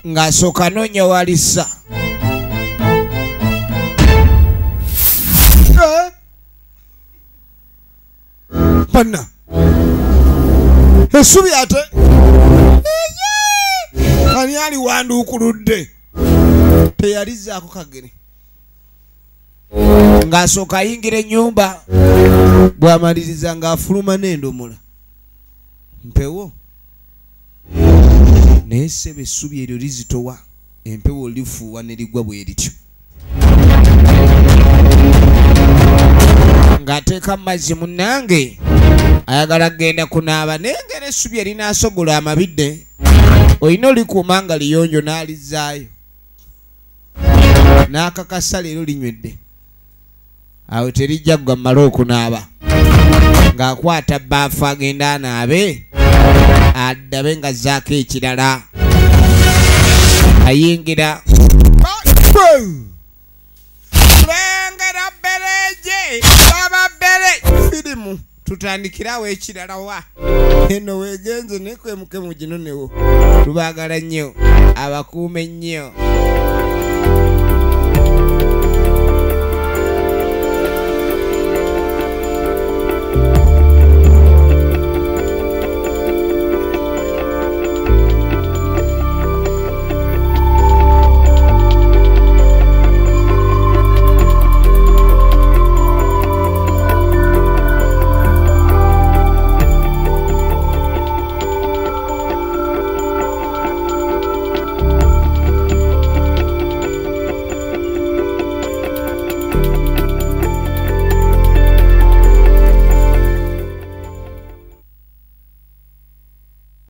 A: Ng'asooka noonya walisa. Panna essubi ate ani ali wanduukuludde teyalizaako kagere. Ng'asooka ayingira ennyumba bw'amaliriza ng'afuluma n'endomola mpewo. Naye ssebo essubi eryo lizitowa empewo lifuuwa ne ligwa bwe lityo. Ng'ateeka mazzi munnange ayagala kgenda kunaaba naye ngera essubi erinaasogola amabidde olina olikuuma nga liyonjo n'alizaayo n'akakasa leero linywedde. Awo terijja gwa mmala okunaaba ng'akwata bbaafu agenda anaabe addabe nga zzaako ekirala ayingira lengera bbereje baba bbere firimu tutandikirawo ekirala wa eno weegenze nekwemuke mu gino newo tubaagala nnyo abakuume nnyo.